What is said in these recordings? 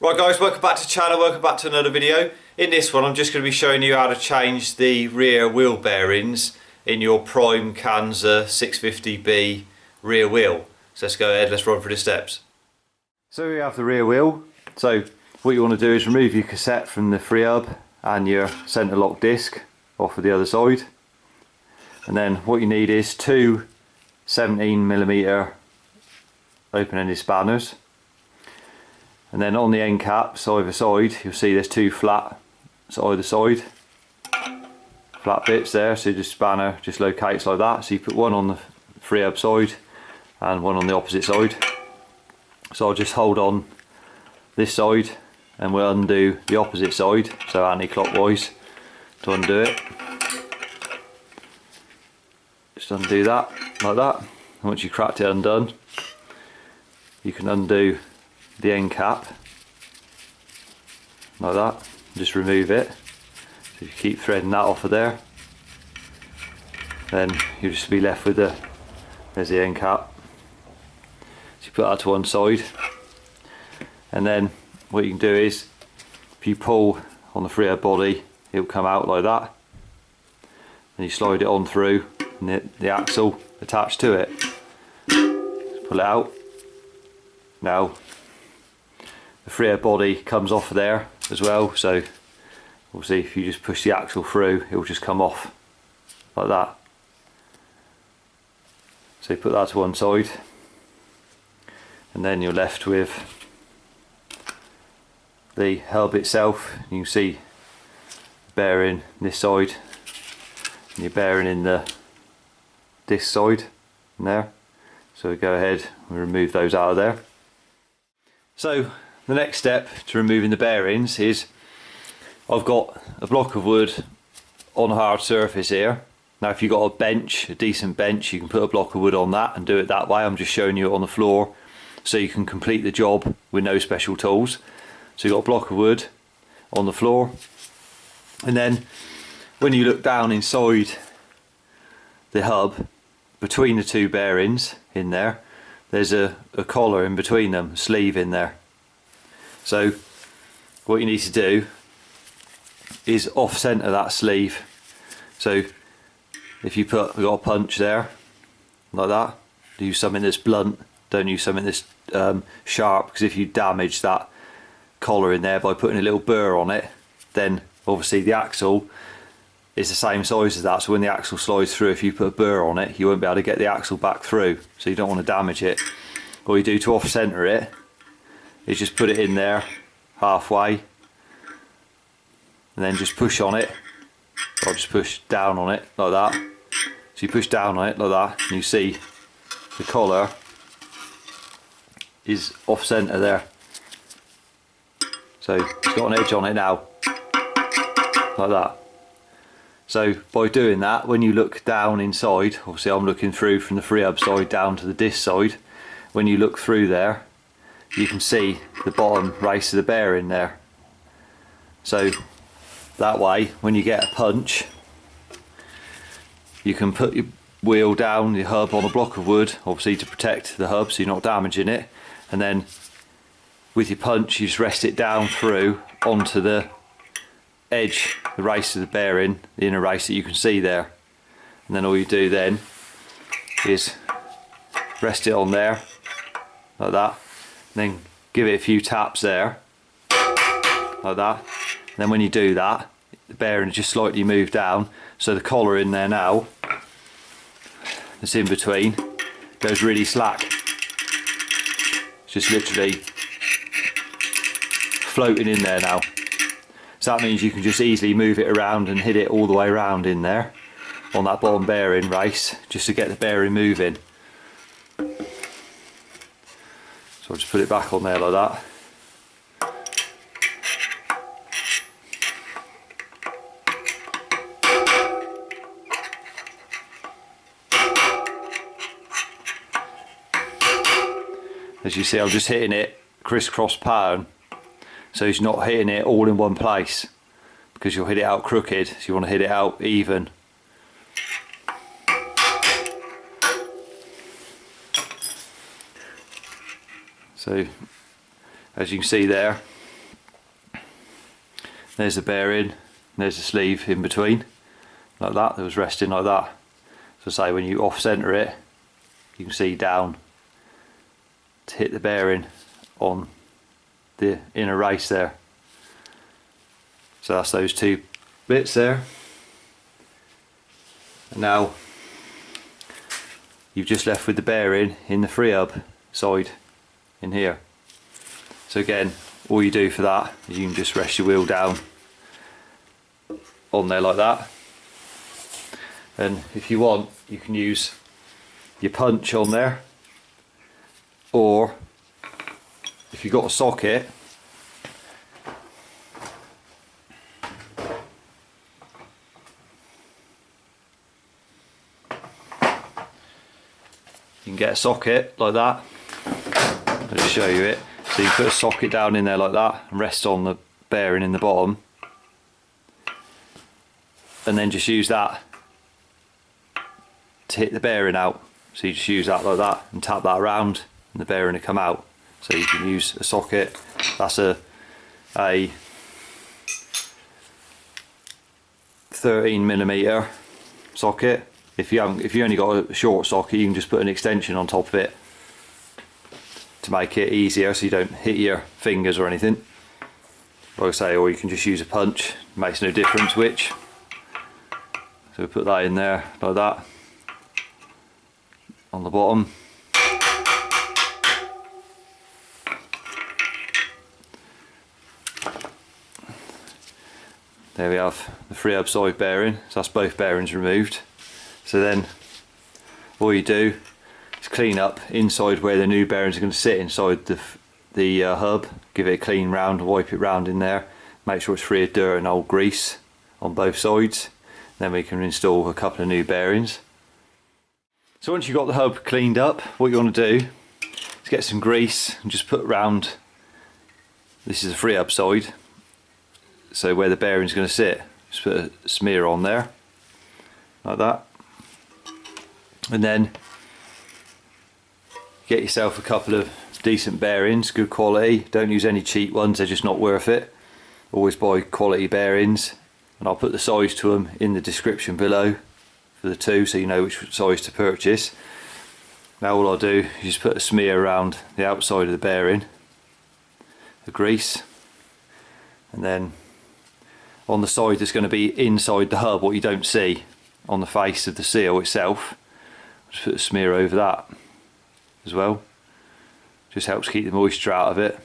Right guys, welcome back to the channel, welcome back to another video. In this one I'm just going to be showing you how to change the rear wheel bearings in your prime Kanza 650b rear wheel. So let's go ahead, let's run through the steps. So we have the rear wheel. So what you want to do is remove your cassette from the free hub and your centre lock disc off of the other side. And then what you need is two 17mm open-ended spanners. And then on the end caps either side you'll see there's two flat either side, flat bits there, so the spanner just locates like that. So you put one on the free hub side and one on the opposite side. So I'll just hold on this side and we'll undo the opposite side, so anti-clockwise to undo it. Just undo that like that, and once you cracked it undone you can undo the end cap like that, just remove it. So you keep threading that off of there, then you'll just be left with there's the end cap. So you put that to one side, and then what you can do is if you pull on the free hub body it'll come out like that, and you slide it on through and the axle attached to it. Just pull it out. Now the free hub body comes off there as well, so we'll see if you just push the axle through it will just come off like that. So you put that to one side, and then you're left with the hub itself. You can see bearing this side and your bearing in this side and there. So we go ahead and remove those out of there. So the next step to removing the bearings is I've got a block of wood on a hard surface here. Now if you've got a bench, a decent bench, you can put a block of wood on that and do it that way. I'm just showing you it on the floor so you can complete the job with no special tools. So you've got a block of wood on the floor, and then when you look down inside the hub between the two bearings in there, there's a collar in between them, a sleeve in there. So what you need to do is off centre that sleeve. So if you we've got a punch there like that, use something that's blunt, don't use something that's sharp, because if you damage that collar in there by putting a little burr on it, then obviously the axle is the same size as that, so when the axle slides through, if you put a burr on it you won't be able to get the axle back through, so you don't want to damage it. All you do to off centre it is just put it in there halfway and then just push on it, or just push down on it like that. So you push down on it like that and you see the collar is off centre there, so it's got an edge on it now like that. So by doing that, when you look down inside, obviously I'm looking through from the free hub side down to the disc side, when you look through there you can see the bottom race of the bearing there. So that way when you get a punch you can put your wheel down, your hub on a block of wood, obviously to protect the hub so you're not damaging it, and then with your punch you just rest it down through onto the edge, the race of the bearing, the inner race that you can see there, and then all you do then is rest it on there like that, and then give it a few taps there like that, and then when you do that the bearing just slightly move down, so the collar in there now that's in between goes really slack. It's just literally floating in there now. So that means you can just easily move it around and hit it all the way around in there on that bottom bearing race, just to get the bearing moving. So I'll just put it back on there like that. As you see, I'm just hitting it crisscross pattern, so you're not hitting it all in one place, because you'll hit it out crooked, so you want to hit it out even. So as you can see there, there's the bearing, there's the sleeve in between, like that was resting like that. So say when you off center it, you can see down to hit the bearing on the inner race there. So that's those two bits there. And now you've just left with the bearing in the free hub side in here. So again, all you do for that is you can just rest your wheel down on there like that, and if you want you can use your punch on there, or if you've got a socket, you can get a socket like that. I'll just show you it. So you put a socket down in there like that and rest on the bearing in the bottom, and then just use that to hit the bearing out. So you just use that like that and tap that around and the bearing will come out. So you can use a socket. That's a 13mm socket. If you only got a short socket, you can just put an extension on top of it to make it easier so you don't hit your fingers or anything. Like I say, or you can just use a punch, it makes no difference which. So we put that in there like that on the bottom. There we have the free hub side bearing, so that's both bearings removed. So then all you do is clean up inside where the new bearings are going to sit inside the hub. Give it a clean round, wipe it round in there, make sure it's free of dirt and old grease on both sides. Then we can install a couple of new bearings. So once you've got the hub cleaned up, what you want to do is get some grease and just put round, this is the free hub side, so where the bearing's going to sit, just put a smear on there like that, and then get yourself a couple of decent bearings, good quality. Don't use any cheap ones, they're just not worth it. Always buy quality bearings, and I'll put the size to them in the description below for the two, so you know which size to purchase. Now all I'll do is just put a smear around the outside of the bearing, the grease, and then on the side that's going to be inside the hub, what you don't see on the face of the seal itself, just put a smear over that as well. Just helps keep the moisture out of it,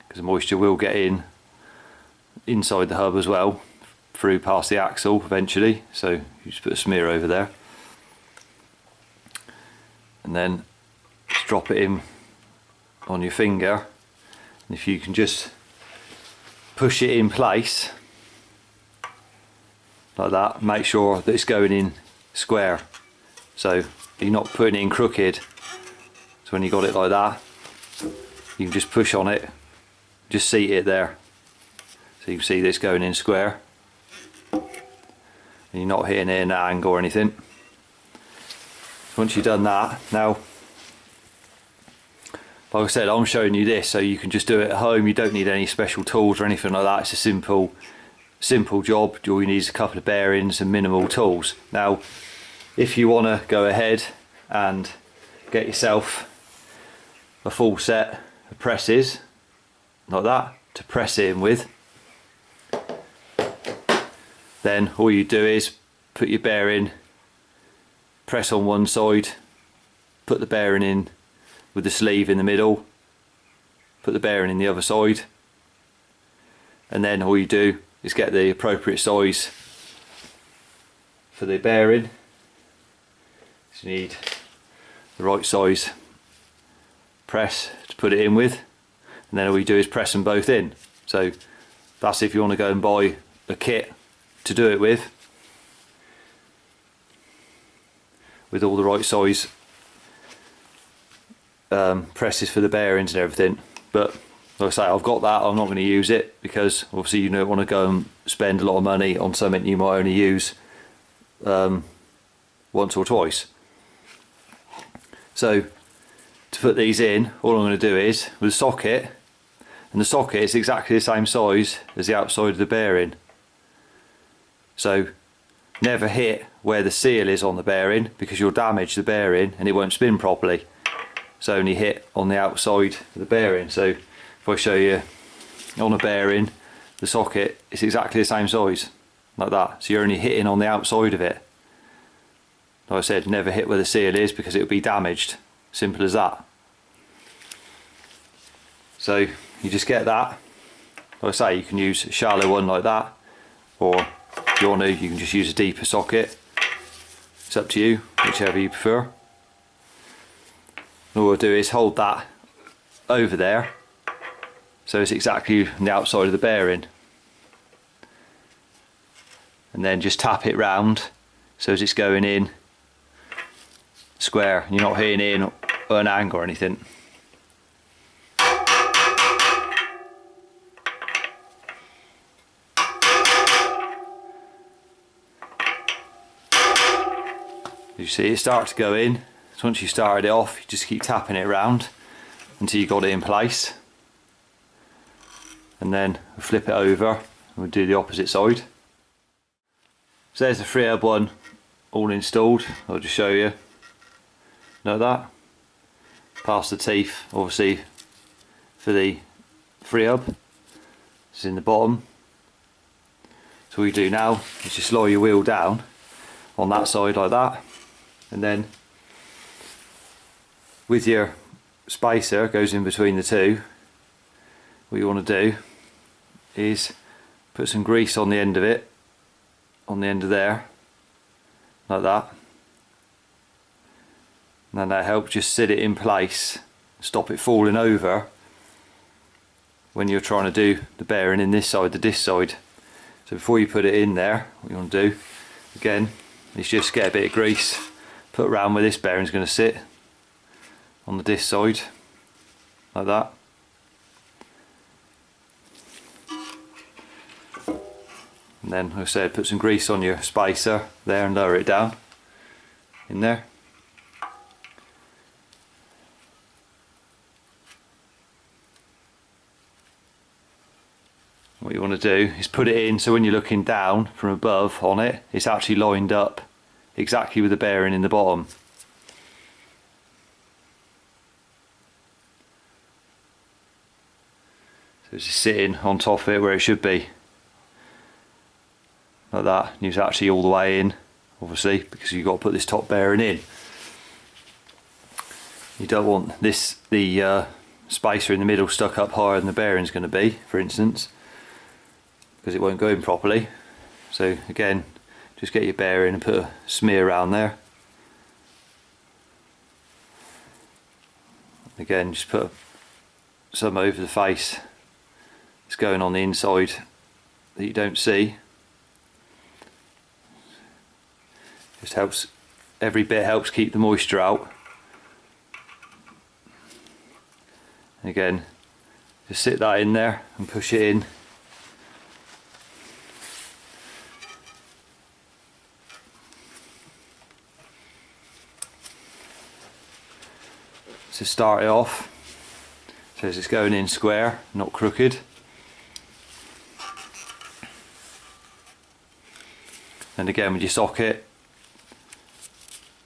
because the moisture will get inside the hub as well, through past the axle eventually. So you just put a smear over there, and then just drop it in on your finger, and if you can just push it in place like that, make sure that it's going in square, so you're not putting it in crooked. So when you got it like that, you can just push on it, just seat it there, so you can see this going in square, and you're not hitting it in an angle or anything. Once you've done that, now like I said, I'm showing you this so you can just do it at home. You don't need any special tools or anything like that. It's a simple job. All you need is a couple of bearings and minimal tools. Now if you want to go ahead and get yourself a full set of presses like that to press it in with, then all you do is put your bearing, press on one side, put the bearing in with the sleeve in the middle, put the bearing in the other side, and then all you do is get the appropriate size for the bearing. So you need the right size press to put it in with, and then all you do is press them both in. So that's if you want to go and buy a kit to do it with all the right size presses for the bearings and everything. But like I say, I've got that. I'm not going to use it because obviously you don't want to go and spend a lot of money on something you might only use once or twice. So to put these in, all I'm going to do is with a socket, and the socket is exactly the same size as the outside of the bearing. So never hit where the seal is on the bearing, because you'll damage the bearing and it won't spin properly. So only hit on the outside of the bearing. So if I show you on a bearing, the socket is exactly the same size, like that. So you're only hitting on the outside of it. Like I said, never hit where the seal is because it will be damaged. Simple as that. So you just get that. Like I say, you can use a shallow one like that, or if you want to, you can just use a deeper socket. It's up to you, whichever you prefer. All we'll do is hold that over there, so it's exactly on the outside of the bearing, and then just tap it round so as it's going in square. You're not hitting in an angle or anything. You see it start to go in. So once you started it off, you just keep tapping it around until you got it in place, and then we'll flip it over and we'll do the opposite side. So there's the 3/8 one all installed. I'll just show you like that. Past the teeth, obviously, for the 3/8. It's in the bottom. So all you do now is just lower your wheel down on that side like that, and then with your spacer goes in between the two, what you want to do is put some grease on the end of it, on the end of there, like that, and then that helps just sit it in place, stop it falling over when you're trying to do the bearing in this side, the disc side. So before you put it in there, what you want to do again is just get a bit of grease, put around where this bearing is going to sit on the disc side, like that. And then, like I said, put some grease on your spacer there and lower it down in there. What you want to do is put it in so when you're looking down from above on it, it's actually lined up exactly with the bearing in the bottom. So it's just sitting on top of it where it should be, like that. And it's actually all the way in, obviously, because you've got to put this top bearing in. You don't want the spacer in the middle stuck up higher than the bearing's going to be, for instance, because it won't go in properly. So again, just get your bearing and put a smear around there. Again, just put some over the face. It's going on the inside that you don't see. Just helps, every bit helps keep the moisture out. And again, just sit that in there and push it in. To start it off, so it's going in square, not crooked. And again with your socket,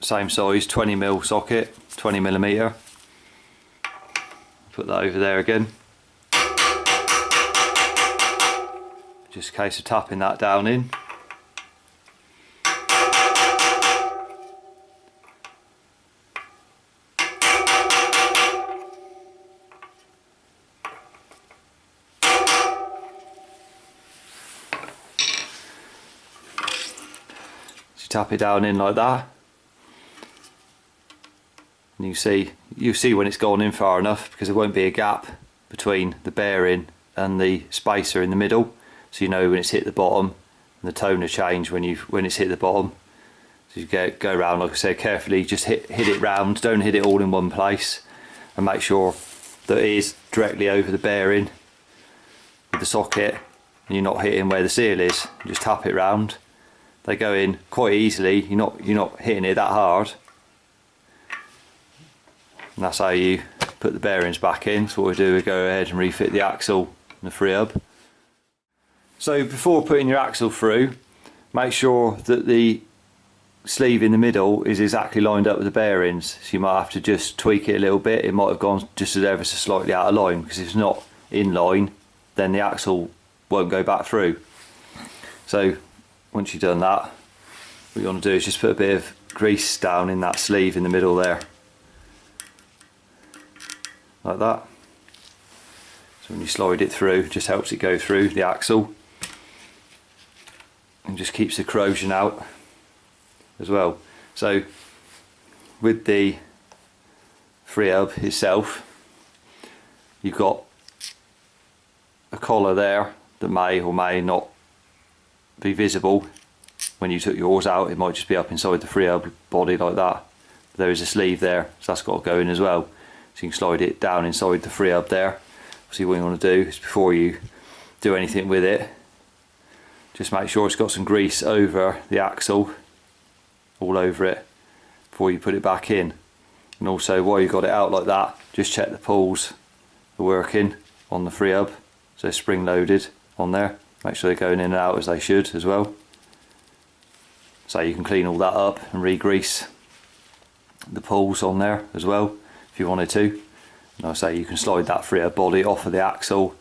same size, 20mm socket, 20mm. Put that over there again. Just a case of tapping that down in. Tap it down in like that, and you see when it's gone in far enough, because there won't be a gap between the bearing and the spacer in the middle, so you know when it's hit the bottom, and the tone will change when it's hit the bottom. So you go around, like I said, carefully, just hit it round, don't hit it all in one place, and make sure that it is directly over the bearing with the socket, and you're not hitting where the seal is. Just tap it round. They go in quite easily. You're not hitting it that hard, and that's how you put put the bearings back in. So what we do, we go ahead and refit the axle and the free hub. So before putting your axle through, make sure that the sleeve in the middle is exactly lined up with the bearings. So you might have to just tweak it a little bit. It might have gone just ever so slightly out of line, because if it's not in line, then the axle won't go back through. So once you've done that, what you want to do is just put a bit of grease down in that sleeve in the middle there, like that. So when you slide it through, it just helps it go through the axle and just keeps the corrosion out as well. So with the free hub itself, you've got a collar there that may or may not be visible when you took yours out. It might just be up inside the free hub body like that. There is a sleeve there, so that's got to go in as well. So you can slide it down inside the free hub there. See, what you want to do is, before you do anything with it, just make sure it's got some grease over the axle, all over it, before you put it back in. And also, while you've got it out like that, just check the pulls are working on the free hub, so spring loaded on there. Make sure they're going in and out as they should as well. So you can clean all that up and re-grease the pulls on there as well if you wanted to. And I say you can slide that free hub body off of the axle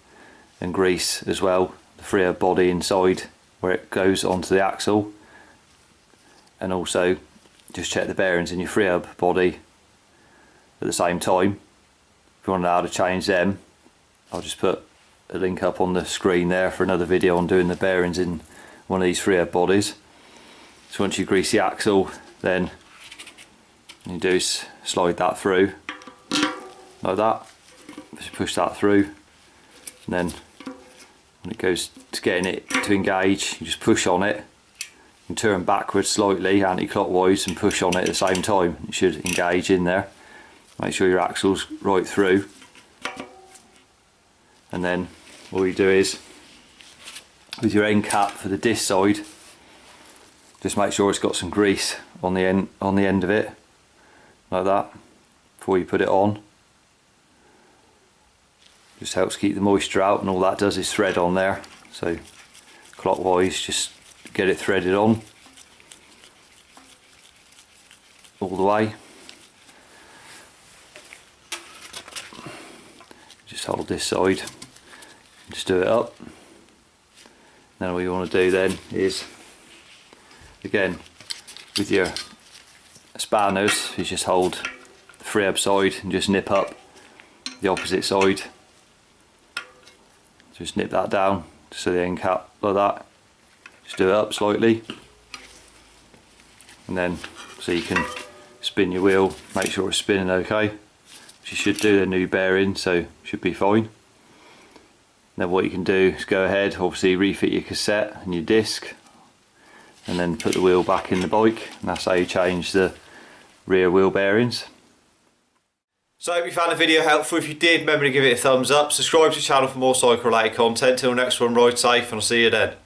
and grease as well the free hub body inside where it goes onto the axle. And also just check the bearings in your free hub body at the same time. If you want to know how to change them, I'll just put a link up on the screen there for another video on doing the bearings in one of these free hub bodies. So once you grease the axle, then you do is slide that through like that. Just push that through, and then when it goes to getting it to engage, you just push on it and turn backwards slightly anti-clockwise and push on it at the same time. It should engage in there. Make sure your axle's right through, and then all you do is, with your end cap for the disc side, just make sure it's got some grease on the end of it like that before you put it on. Just helps keep the moisture out, and all that does is thread on there. So clockwise, just get it threaded on all the way. Just hold this side, just do it up. Then all you want to do then is, again with your spanners, is just hold the free hub side and just nip up the opposite side. Just nip that down so the end cap like that. Just do it up slightly, and then so you can spin your wheel, make sure it's spinning okay, which you should do. The new bearing, so should be fine. Then what you can do is go ahead, obviously refit your cassette and your disc, and then put the wheel back in the bike, and that's how you change the rear wheel bearings. So I hope you found the video helpful. If you did, remember to give it a thumbs up, subscribe to the channel for more cycle related content. Till next one, ride safe, and I'll see you then.